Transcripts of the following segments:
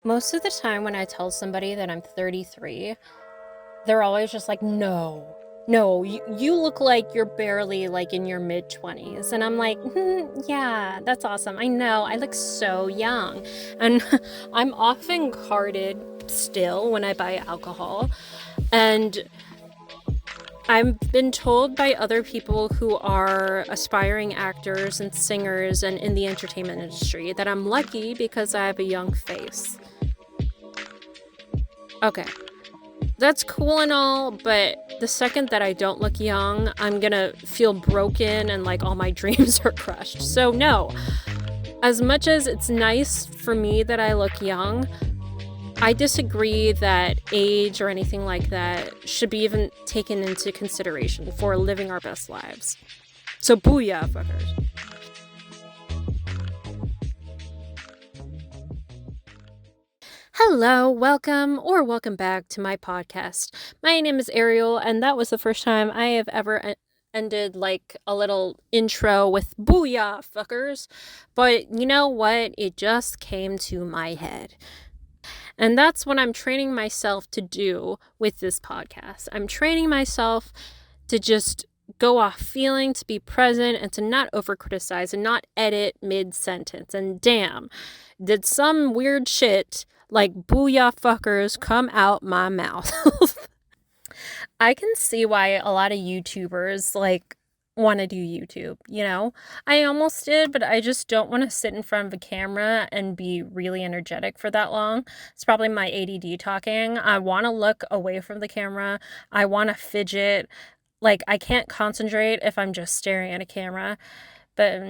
Most of the time when I tell somebody that I'm 33, they're always just like, no, you look like you're barely like in your mid 20s. And I'm like, yeah, that's awesome. I know, I look so young. And I'm often carded still when I buy alcohol. And I've been told by other people who are aspiring actors and singers and in the entertainment industry that I'm lucky because I have a young face. Okay. That's cool and all, but the second that I don't look young, I'm gonna feel broken and like all my dreams are crushed. So, no, as much as it's nice for me that I look young, I disagree that age or anything like that should be even taken into consideration for living our best lives. So, booyah, fuckers. Hello, welcome back to my podcast. My name is Arielle, and that was the first time I have ever ended like a little intro with booyah, fuckers. But you know what? It just came to my head. And that's what I'm training myself to do with this podcast. I'm training myself to just go off feeling, to be present, and to not over criticize and not edit mid sentence. And damn, did some weird shit like booyah fuckers come out my mouth. I can see why a lot of YouTubers like want to do YouTube, you know? I almost did, but I just don't want to sit in front of a camera and be really energetic for that long. It's probably my ADD talking. I want to look away from the camera. I want to fidget. Like, I can't concentrate if I'm just staring at a camera. But,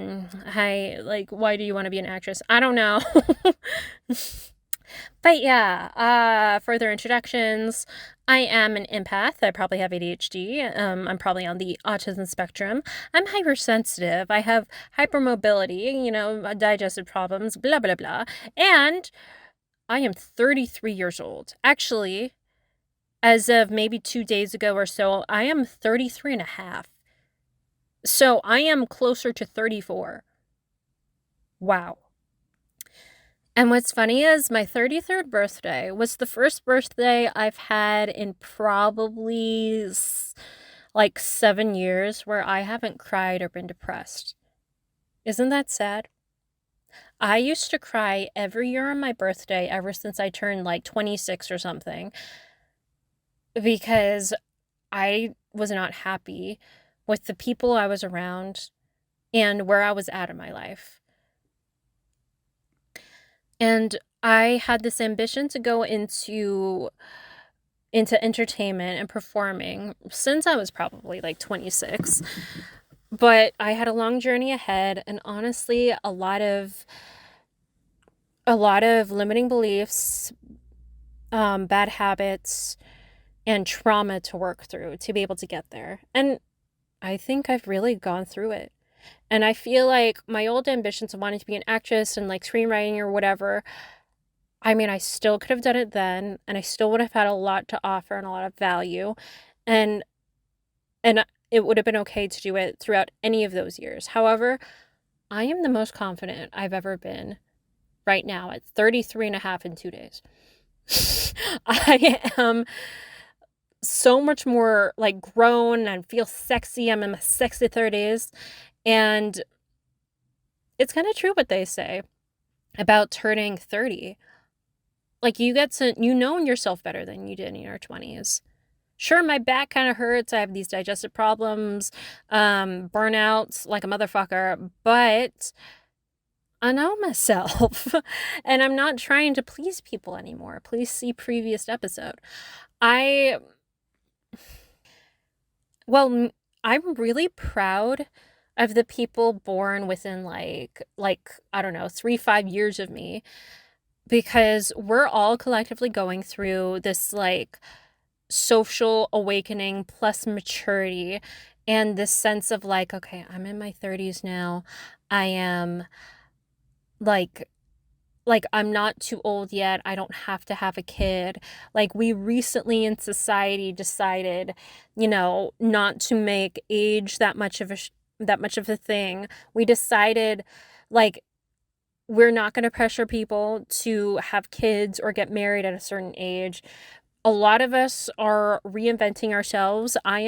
why do you want to be an actress? I don't know. But yeah, further introductions. I am an empath. I probably have ADHD. I'm probably on the autism spectrum. I'm hypersensitive. I have hypermobility, digestive problems, blah, blah, blah. And I am 33 years old. Actually, as of maybe 2 days ago or so, I am 33 and a half. So I am closer to 34. Wow. And what's funny is my 33rd birthday was the first birthday I've had in probably like 7 years where I haven't cried or been depressed. Isn't that sad? I used to cry every year on my birthday ever since I turned like 26 or something because I was not happy with the people I was around and where I was at in my life. And I had this ambition to go into entertainment and performing since I was probably like 26. But I had a long journey ahead, and honestly, a lot of limiting beliefs, bad habits, and trauma to work through to be able to get there. And I think I've really gone through it. And I feel like my old ambitions of wanting to be an actress and like screenwriting or whatever, I mean, I still could have done it then, and I still would have had a lot to offer and a lot of value. And it would have been okay to do it throughout any of those years. However, I am the most confident I've ever been right now at 33 and a half in 2 days. I am so much more like grown and feel sexy. I'm in my sexy 30s. And it's kind of true what they say about turning 30. Like, you know yourself better than you did in your 20s. Sure, my back kind of hurts. I have these digestive problems, burnouts like a motherfucker, but I know myself. And I'm not trying to please people anymore. Please see previous episode. I'm really proud of the people born within like I don't know, 3-5 years of me, because we're all collectively going through this like social awakening plus maturity and this sense of like, okay, I'm in my 30s now. I am like I'm not too old yet. I don't have to have a kid. Like, we recently in society decided, not to make age that much of a thing. We decided like we're not going to pressure people to have kids or get married at a certain age. A lot of us are reinventing ourselves. I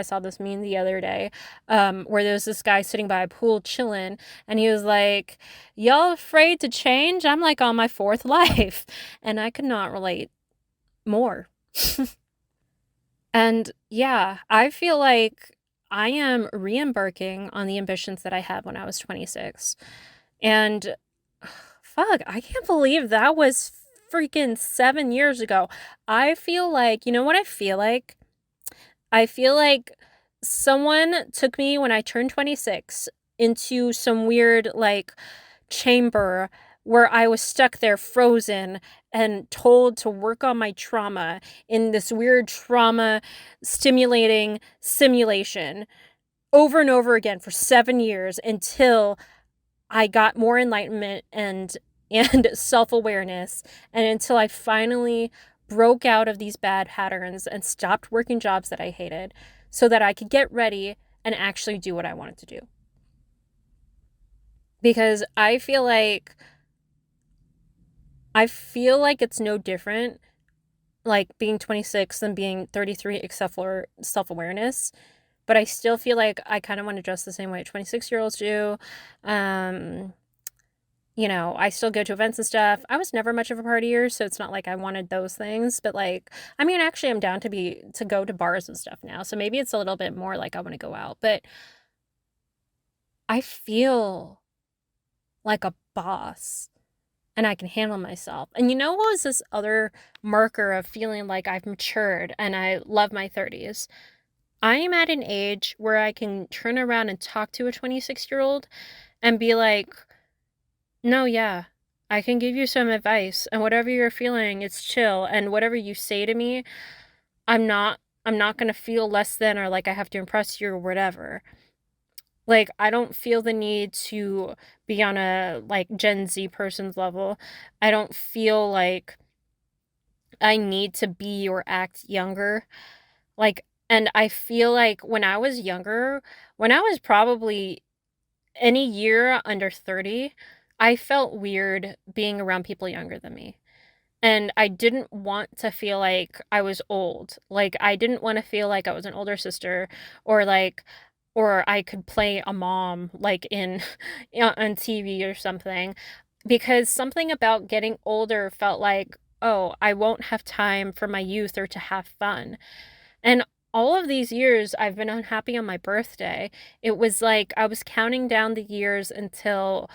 saw this meme the other day, where there was this guy sitting by a pool chilling, and he was like, y'all afraid to change? I'm like on my fourth life. And I could not relate more. And yeah, I feel like I am re-embarking on the ambitions that I had when I was 26. And fuck, I can't believe that was freaking 7 years ago. I feel like, you know what I feel like? I feel like someone took me when I turned 26 into some weird, like, chamber where I was stuck there frozen and told to work on my trauma in this weird trauma stimulating simulation over and over again for 7 years until I got more enlightenment and self-awareness, and until I finally broke out of these bad patterns and stopped working jobs that I hated so that I could get ready and actually do what I wanted to do. Because I feel like it's no different, like being 26 than being 33, except for self-awareness. But I still feel like I kind of want to dress the same way 26-year-olds do. Um, I still go to events and stuff. I was never much of a partier, so it's not like I wanted those things. But like, I mean, actually, I'm down to go to bars and stuff now. So maybe it's a little bit more like I want to go out. But I feel like a boss, and I can handle myself. And you know what was this other marker of feeling like I've matured and I love my 30s? I am at an age where I can turn around and talk to a 26-year-old and be like, no, yeah, I can give you some advice, and whatever you're feeling, it's chill, and whatever you say to me, I'm not I'm not going to feel less than or like I have to impress you or whatever. Like, I don't feel the need to be on a like Gen Z person's level. I don't feel like I need to be or act younger. Like, and I feel like when I was younger, when I was probably any year under 30, I felt weird being around people younger than me. And I didn't want to feel like I was old. Like, I didn't want to feel like I was an older sister, or like, or I could play a mom like in on TV or something, because something about getting older felt like, oh, I won't have time for my youth or to have fun. And all of these years, I've been unhappy on my birthday. It was like I was counting down the years until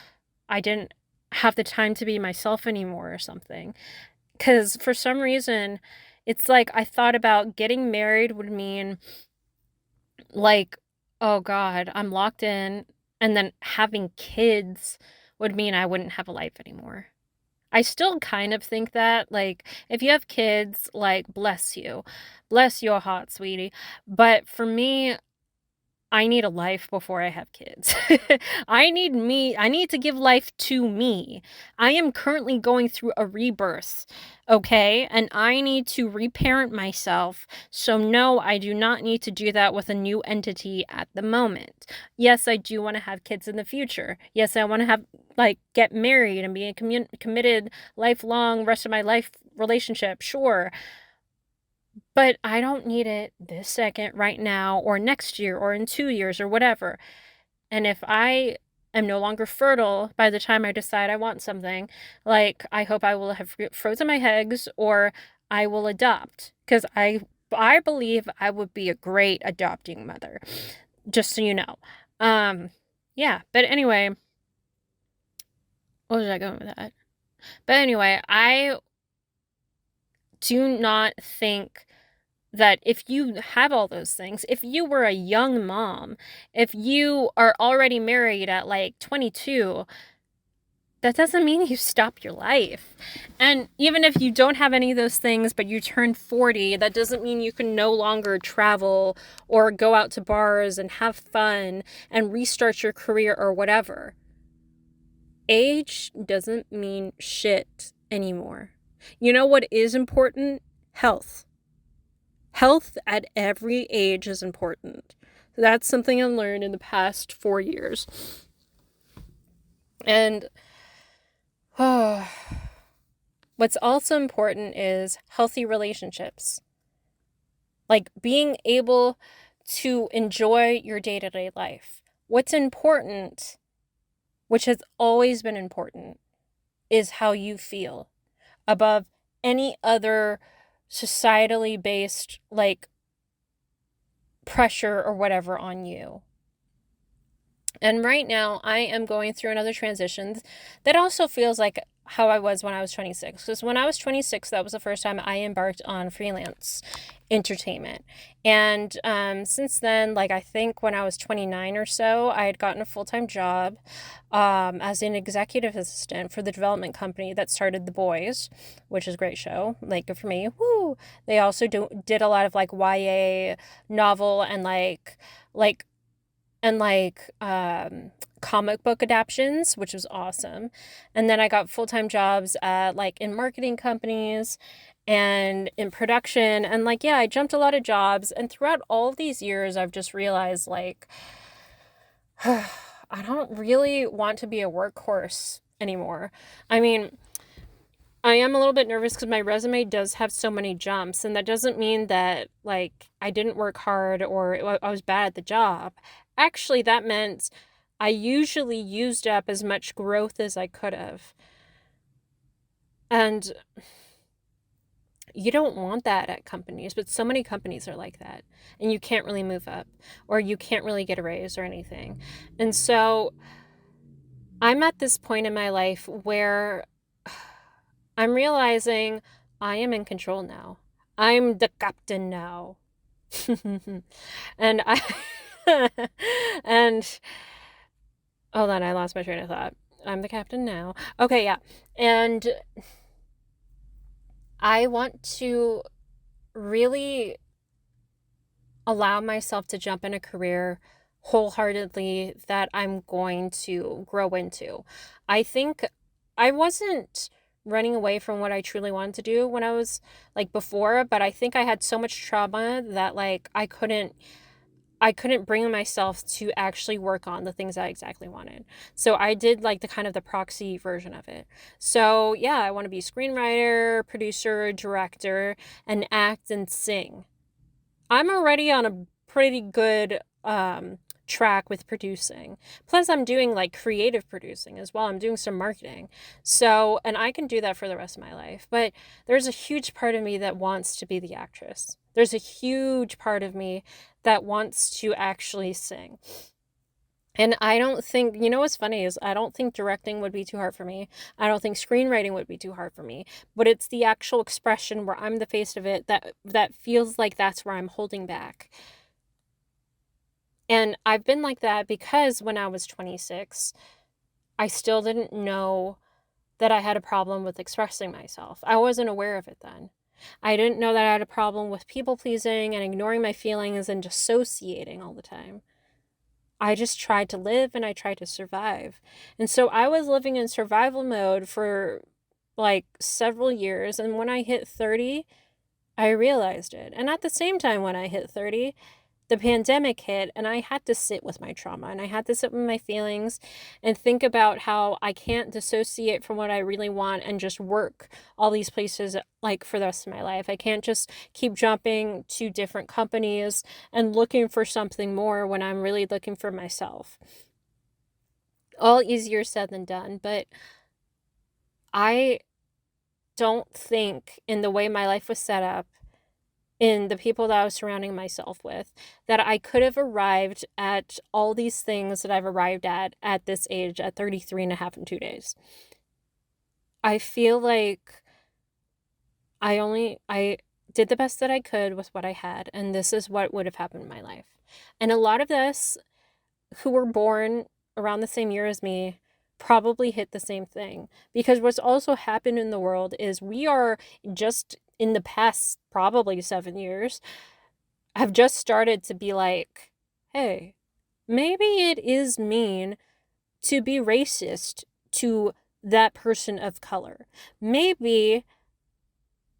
I didn't have the time to be myself anymore or something. Because for some reason, it's like I thought about getting married would mean, like, oh God, I'm locked in. And then having kids would mean I wouldn't have a life anymore. I still kind of think that, like, if you have kids, like, bless you. Bless your heart, sweetie. But for me, I need a life before I have kids. I need to give life to me. I am currently going through a rebirth, okay? And I need to reparent myself. So, no, I do not need to do that with a new entity at the moment. Yes, I do want to have kids in the future. Yes, I want to have, like, get married and be in a committed, lifelong, rest of my life relationship, sure. But I don't need it this second, right now, or next year, or in 2 years, or whatever. And if I am no longer fertile by the time I decide I want something, like, I hope I will have frozen my eggs, or I will adopt. Because I believe I would be a great adopting mother, just so you know. Yeah, but anyway, what was I going with that? But anyway, I do not think that if you have all those things, if you were a young mom, if you are already married at like 22, that doesn't mean you stop your life. And even if you don't have any of those things, but you turn 40, that doesn't mean you can no longer travel or go out to bars and have fun and restart your career or whatever. Age doesn't mean shit anymore. You know what is important? Health. Health at every age is important. That's something I learned in the past 4 years. And What's also important is healthy relationships, like being able to enjoy your day to day life. What's important, which has always been important, is how you feel above any other societally based like pressure or whatever on you. And right now, I am going through another transition that also feels like how I was when I was 26. Because when I was 26, that was the first time I embarked on freelance entertainment. And since then, like I think when I was 29 or so, I had gotten a full time job as an executive assistant for the development company that started The Boys, which is a great show. Like, good for me. Woo! They also did a lot of like YA novel and comic book adaptions, which was awesome. And then I got full-time jobs at like in marketing companies and in production, and like yeah, I jumped a lot of jobs, and throughout all of these years I've just realized like I don't really want to be a workhorse anymore. I mean, I am a little bit nervous because my resume does have so many jumps, and that doesn't mean that like I didn't work hard or I was bad at the job. Actually, that meant I usually used up as much growth as I could have. And you don't want that at companies, but so many companies are like that. And you can't really move up or you can't really get a raise or anything. And so I'm at this point in my life where I'm realizing I am in control now. I'm the captain now. and I and hold on, I lost my train of thought. I'm the captain now. Okay, yeah. And I want to really allow myself to jump in a career wholeheartedly that I'm going to grow into. I think I wasn't running away from what I truly wanted to do when I was like before, but I think I had so much trauma that like I couldn't bring myself to actually work on the things I exactly wanted. So I did like the kind of the proxy version of it. So yeah, I want to be a screenwriter, producer, director, and act and sing. I'm already on a pretty good track with producing. Plus, I'm doing like creative producing as well. I'm doing some marketing. So, and I can do that for the rest of my life. But there's a huge part of me that wants to be the actress. There's a huge part of me that wants to actually sing. And I don't think, you know what's funny is I don't think directing would be too hard for me. I don't think screenwriting would be too hard for me. But it's the actual expression where I'm the face of it that feels like that's where I'm holding back. And I've been like that because when I was 26, I still didn't know that I had a problem with expressing myself. I wasn't aware of it then. I didn't know that I had a problem with people pleasing and ignoring my feelings and dissociating all the time. I just tried to live and I tried to survive. And so I was living in survival mode for like several years. And when I hit 30, I realized it. And at the same time, when I hit 30, the pandemic hit and I had to sit with my trauma and I had to sit with my feelings and think about how I can't dissociate from what I really want and just work all these places like for the rest of my life. I can't just keep jumping to different companies and looking for something more when I'm really looking for myself. All easier said than done, but I don't think in the way my life was set up, in the people that I was surrounding myself with, that I could have arrived at all these things that I've arrived at this age at 33 and a half in 2 days. I feel like I did the best that I could with what I had, and this is what would have happened in my life. And a lot of us who were born around the same year as me probably hit the same thing, because what's also happened in the world is we are just in the past probably 7 years have just started to be like, hey, maybe it is mean to be racist to that person of color. Maybe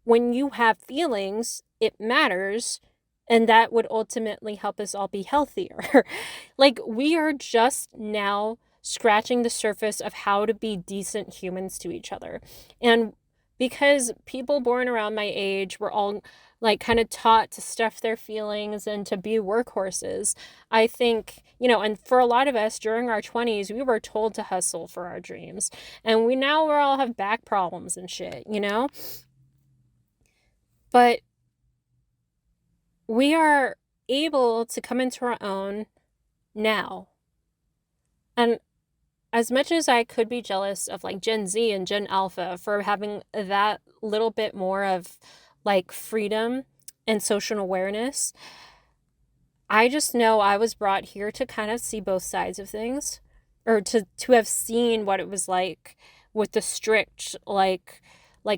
when you have feelings, it matters, and that would ultimately help us all be healthier. Like, we are just now scratching the surface of how to be decent humans to each other. And because people born around my age were all like kind of taught to stuff their feelings and to be workhorses, I think, and for a lot of us during our 20s, we were told to hustle for our dreams. And we all have back problems and shit. But we are able to come into our own now. And as much as I could be jealous of like Gen Z and Gen Alpha for having that little bit more of like freedom and social awareness, I just know I was brought here to kind of see both sides of things, or to have seen what it was like with the strict, like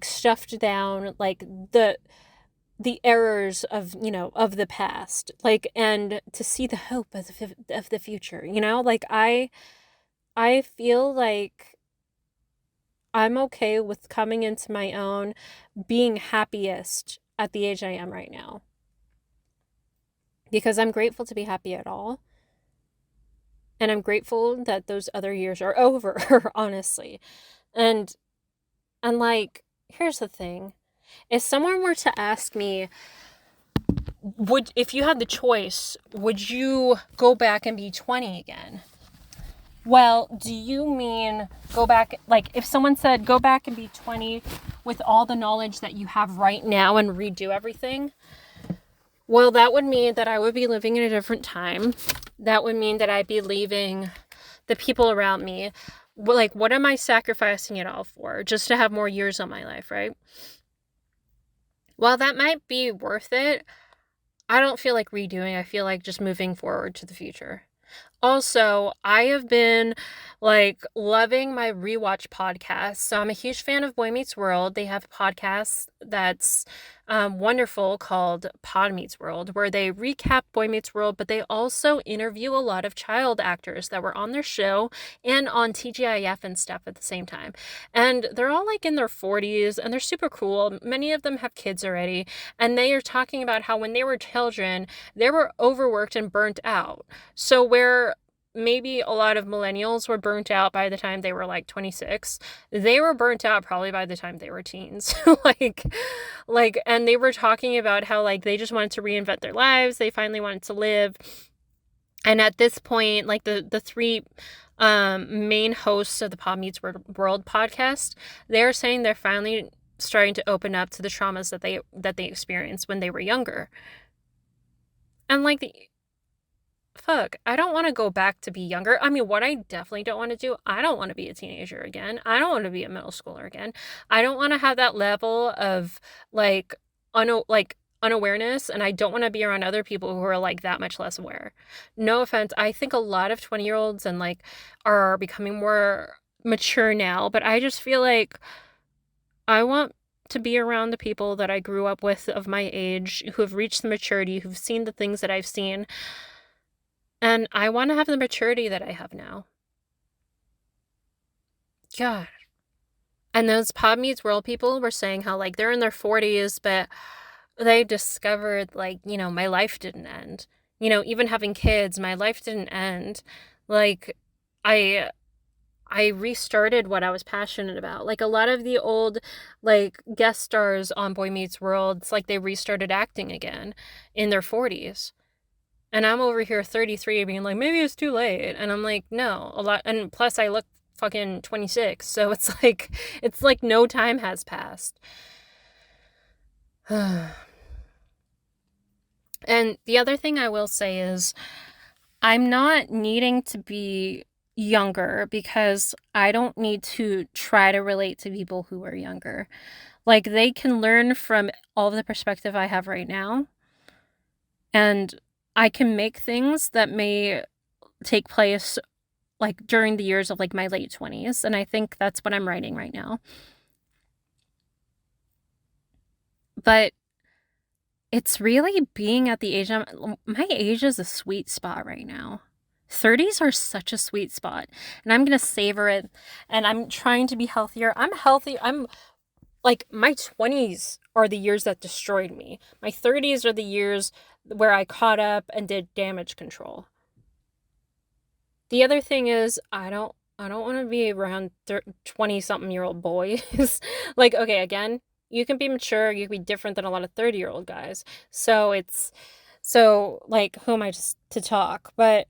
stuffed down, like the errors of of the past, like, and to see the hope of the future. Like I feel like I'm okay with coming into my own, being happiest at the age I am right now, because I'm grateful to be happy at all, and I'm grateful that those other years are over. Honestly. And like, here's the thing. If someone were to ask me, if you had the choice, would you go back and be 20 again? Well, do you mean go back, like if someone said go back and be 20 with all the knowledge that you have right now and redo everything? Well, that would mean that I would be living in a different time. That would mean that I'd be leaving the people around me. Like, what am I sacrificing it all for? Just to have more years on my life, right? While that might be worth it, I don't feel like redoing. I feel like just moving forward to the future. Also, I have been like loving my rewatch podcast. So I'm a huge fan of Boy Meets World. They have a podcast that's wonderful called Pod Meets World, where they recap Boy Meets World, but they also interview a lot of child actors that were on their show and on TGIF and stuff at the same time. And they're all like in their 40s and they're super cool. Many of them have kids already. And they are talking about how when they were children, they were overworked and burnt out. So where maybe a lot of millennials were burnt out by the time they were like 26, they were burnt out probably by the time they were teens. And they were talking about how like they just wanted to reinvent their lives. They finally wanted to live. And at this point, like the three main hosts of the Pod Meets World podcast, they're saying they're finally starting to open up to the traumas that they experienced when they were younger. And like fuck, I don't want to go back to be younger. I mean, what I definitely don't want to do, I don't want to be a teenager again. I don't want to be a middle schooler again. I don't want to have that level of like unawareness, and I don't want to be around other people who are like that much less aware. No offense, I think a lot of 20-year-olds and like are becoming more mature now, but I just feel like I want to be around the people that I grew up with of my age, who have reached the maturity, who've seen the things that I've seen. And I want to have the maturity that I have now. God. And those Pod Meets World people were saying how like they're in their 40s, but they discovered like, my life didn't end. Even having kids, my life didn't end. Like I restarted what I was passionate about. Like a lot of the old like guest stars on Boy Meets World, it's like they restarted acting again in their 40s. And I'm over here 33 being like, maybe it's too late. And I'm like, no, a lot. And plus I look fucking 26. So it's like no time has passed. And the other thing I will say is I'm not needing to be younger because I don't need to try to relate to people who are younger. Like they can learn from all the perspective I have right now. And I can make things that may take place like during the years of like my late 20s. And I think that's what I'm writing right now. But it's really being at the age my age is a sweet spot right now. 30s are such a sweet spot. And I'm going to savor it. And I'm trying to be healthier. I'm healthy. I'm like, my 20s are the years that destroyed me. My 30s are the years where I caught up and did damage control. The other thing is, I don't I don't want to be around 20 something year old boys. Like, okay, again, you can be mature, you can be different than a lot of 30-year-old guys. So like, who am I to talk? But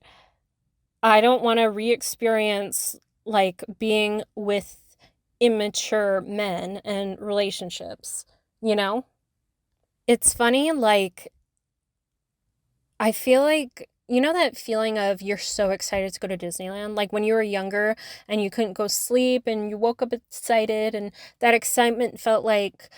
I don't want to re experience like being with immature men and relationships, you know? It's funny, like, I feel like, you know that feeling of you're so excited to go to Disneyland? Like when you were younger and you couldn't go sleep and you woke up excited, and that excitement felt like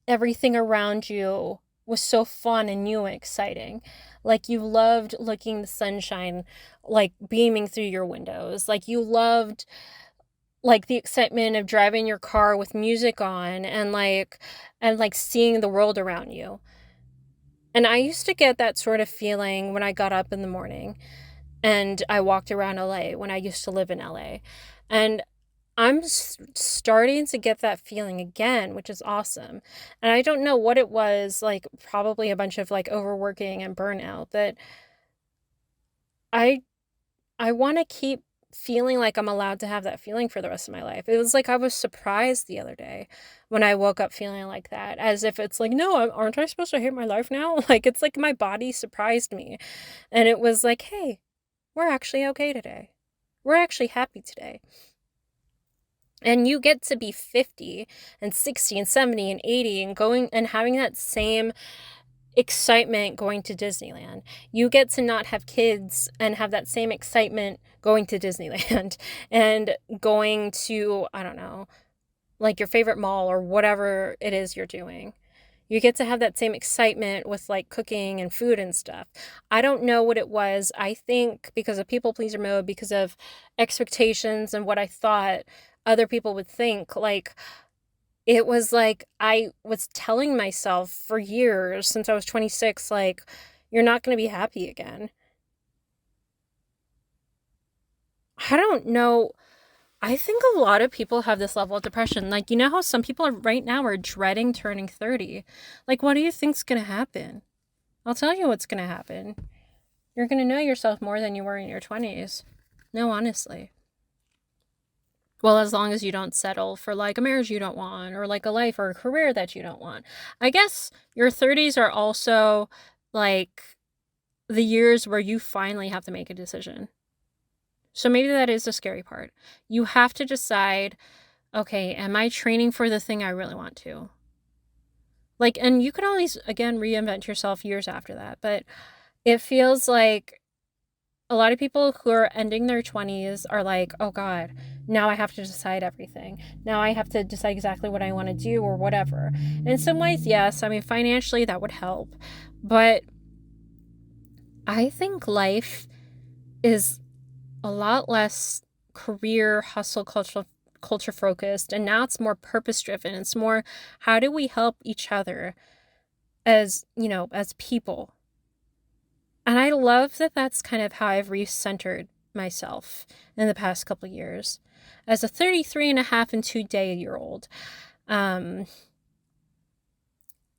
everything around you was so fun and new and exciting. Like you loved looking the sunshine like beaming through your windows. Like you loved like the excitement of driving your car with music on and like seeing the world around you. And I used to get that sort of feeling when I got up in the morning and I walked around LA when I used to live in LA. And I'm starting to get that feeling again, which is awesome. And I don't know what it was, like probably a bunch of like overworking and burnout, but I I want to keep feeling like I'm allowed to have that feeling for the rest of my life. It was like I was surprised the other day when I woke up feeling like that, as if it's like, no, aren't I supposed to hate my life now? Like it's like my body surprised me. And it was like, hey, we're actually okay today. We're actually happy today. And you get to be 50 and 60 and 70 and 80 and going and having that same excitement going to Disneyland. You get to not have kids and have that same excitement going to Disneyland and going to, I don't know, like your favorite mall or whatever it is you're doing. You get to have that same excitement with like cooking and food and stuff. I don't know what it was. I think because of people pleaser mode, because of expectations and what I thought other people would think, like it was like I was telling myself for years since I was 26, like, you're not going to be happy again. I don't know. I think a lot of people have this level of depression. Like, you know how some people are right now are dreading turning 30? Like, what do you think's going to happen? I'll tell you what's going to happen. You're going to know yourself more than you were in your 20s. No, honestly. Well, as long as you don't settle for like a marriage you don't want or like a life or a career that you don't want. I guess your 30s are also like the years where you finally have to make a decision. So maybe that is the scary part. You have to decide, okay, am I training for the thing I really want to? Like, and you can always, again, reinvent yourself years after that. But it feels like a lot of people who are ending their 20s are like, oh God, now I have to decide everything. Now I have to decide exactly what I want to do or whatever. And in some ways, yes, I mean, financially that would help. But I think life is a lot less career hustle culture focused, and now it's more purpose driven. It's more, how do we help each other as, you know, as people. And I love that that's kind of how I've recentered myself in the past couple of years. As a 33 and a half and 2-day old, um,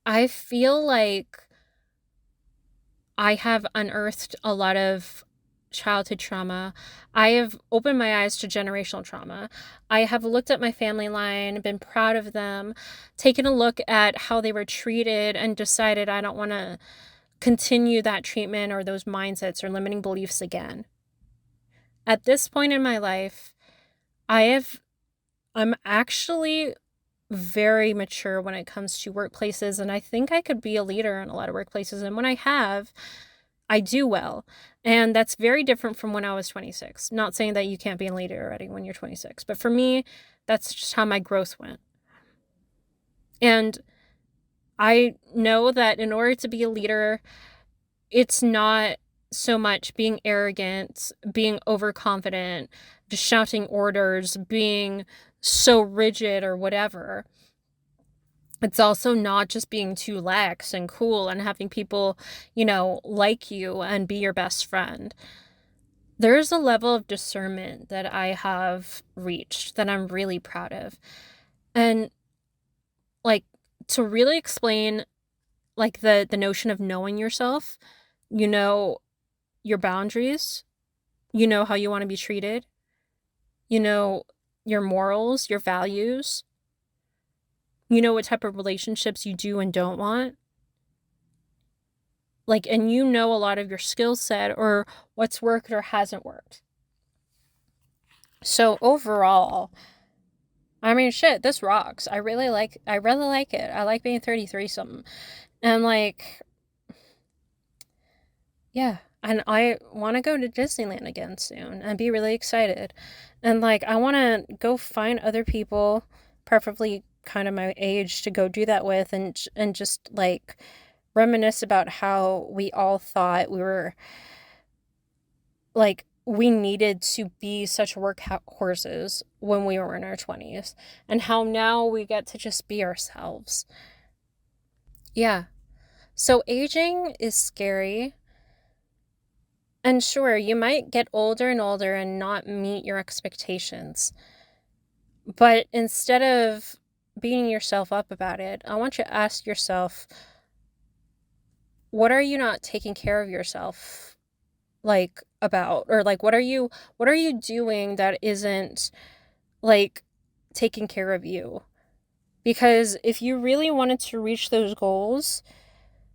I feel like I have unearthed a lot of childhood trauma. I have opened my eyes to generational trauma. I have looked at my family line, been proud of them, taken a look at how they were treated, and decided I don't want to continue that treatment or those mindsets or limiting beliefs again. At this point in my life, I'm actually very mature when it comes to workplaces, and I think I could be a leader in a lot of workplaces, and when I have, I do well. And that's very different from when I was 26. Not saying that you can't be a leader already when you're 26, but for me, that's just how my growth went. And I know that in order to be a leader, it's not so much being arrogant, being overconfident, just shouting orders, being so rigid or whatever. It's also not just being too lax and cool and having people, you know, like you and be your best friend. There's a level of discernment that I have reached that I'm really proud of. And like, to really explain like the notion of knowing yourself, you know your boundaries, you know how you want to be treated, You know your morals, your values. You know what type of relationships you do and don't want. Like, and you know a lot of your skill set or what's worked or hasn't worked. So overall, I mean, shit, this rocks. I really like it. I like being 33 something. And like, yeah. And I want to go to Disneyland again soon and be really excited. And like, I want to go find other people, preferably kind of my age, to go do that with and just like reminisce about how we all thought we were like we needed to be such workhorses when we were in our 20s and how now we get to just be ourselves. Yeah. So aging is scary. And sure, you might get older and older and not meet your expectations. But instead of beating yourself up about it, I want you to ask yourself, what are you not taking care of yourself like about? Or like what are you doing that isn't like taking care of you? Because if you really wanted to reach those goals,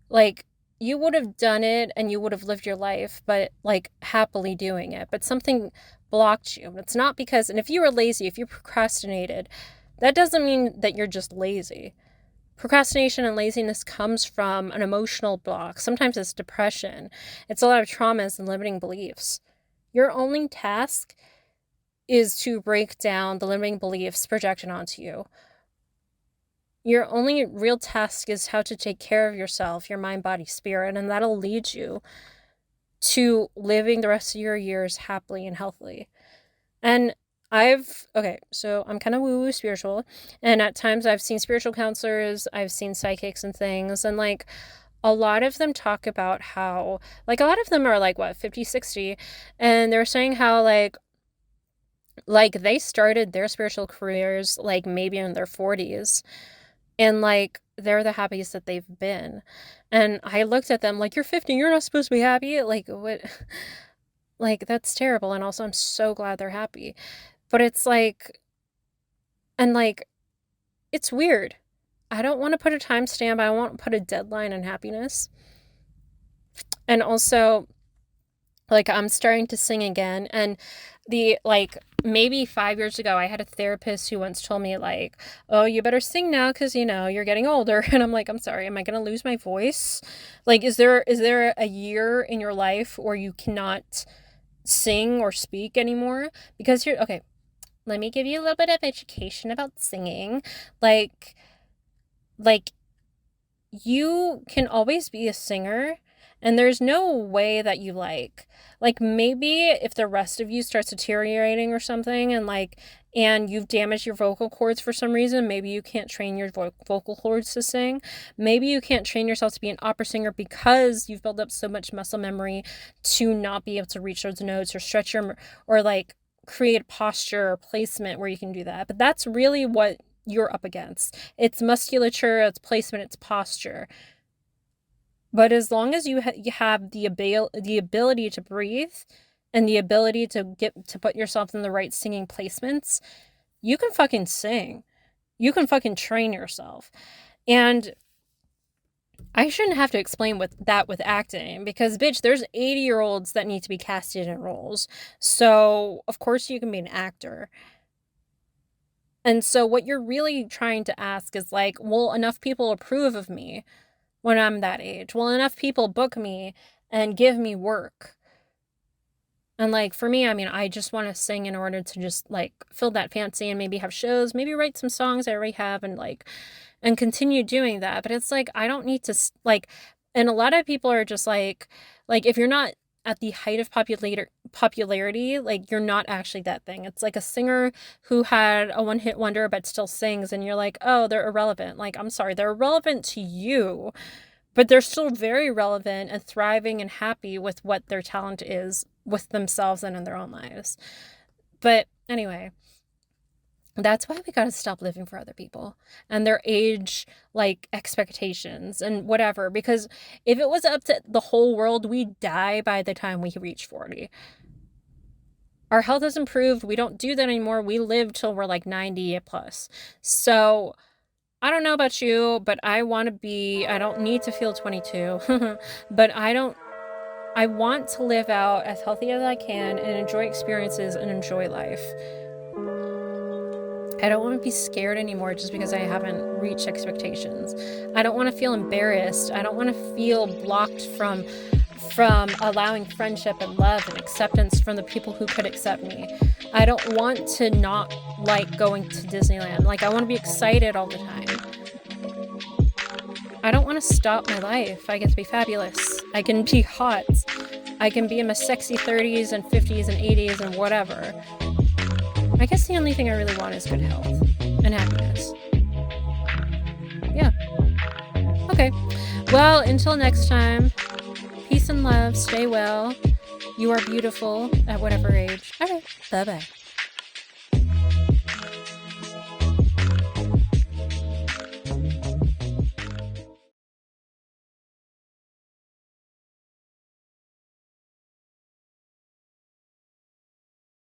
like you would have done it and you would have lived your life, but like happily doing it. But something blocked you. It's not because, and if you were lazy, if you procrastinated, that doesn't mean that you're just lazy. Procrastination and laziness comes from an emotional block. Sometimes it's depression. It's a lot of traumas and limiting beliefs. Your only task is to break down the limiting beliefs projected onto you. Your only real task is how to take care of yourself, your mind, body, spirit, and that'll lead you to living the rest of your years happily and healthily. And okay, so I'm kind of woo woo spiritual, and at times I've seen spiritual counselors, I've seen psychics and things, and like a lot of them talk about how, like, a lot of them are like, what, 50, 60, and they're saying how, like they started their spiritual careers, like, maybe in their 40s, and like they're the happiest that they've been. And I looked at them like, you're 50, you're not supposed to be happy. Like, what? Like, that's terrible. And also, I'm so glad they're happy. But it's like, and like, it's weird. I don't want to put a timestamp. I want to put a deadline on happiness. And also, like, I'm starting to sing again. And like, maybe 5 years ago, I had a therapist who once told me, like, oh, you better sing now because, you're getting older. And I'm like, I'm sorry, am I going to lose my voice? Like, is there a year in your life where you cannot sing or speak anymore? Because okay, let me give you a little bit of education about singing. Like you can always be a singer, and there's no way that you like maybe if the rest of you starts deteriorating or something, and you've damaged your vocal cords for some reason, maybe you can't train your vocal cords to sing. Maybe you can't train yourself to be an opera singer because you've built up so much muscle memory to not be able to reach those notes or stretch or like create posture or placement where you can do that. But that's really what you're up against. It's musculature, it's placement, it's posture. But as long as you have the ability to breathe and the ability to put yourself in the right singing placements, you can fucking sing. You can fucking train yourself. And I shouldn't have to explain with acting, because bitch, there's 80-year-olds that need to be casted in roles. So, of course you can be an actor. And so what you're really trying to ask is like, will enough people approve of me when I'm that age? Will enough people book me and give me work? And like for me, I mean, I just want to sing in order to just like fill that fancy and maybe have shows, maybe write some songs I already have and continue doing that. But it's like I don't need to like, and a lot of people are just like if you're not at the height of popularity, like you're not actually that thing. It's like a singer who had a one-hit wonder but still sings, and you're like, oh, they're irrelevant. Like, I'm sorry, they're irrelevant to you, but they're still very relevant and thriving and happy with what their talent is with themselves and in their own lives. But anyway, that's why we gotta stop living for other people and their age, like, expectations and whatever. Because if it was up to the whole world, we'd die by the time we reach 40. Our health has improved. We don't do that anymore. We live till we're like 90 plus. So I don't know about you, but I don't need to feel 22, but I want to live out as healthy as I can and enjoy experiences and enjoy life. I don't want to be scared anymore just because I haven't reached expectations. I don't want to feel embarrassed. I don't want to feel blocked from allowing friendship and love and acceptance from the people who could accept me. I don't want to not like going to Disneyland. Like, I want to be excited all the time. I don't want to stop my life. I get to be fabulous. I can be hot. I can be in my sexy 30s and 50s and 80s and whatever. I guess the only thing I really want is good health and happiness. Yeah. Okay. Well, until next time, peace and love. Stay well. You are beautiful at whatever age. All right. Bye-bye.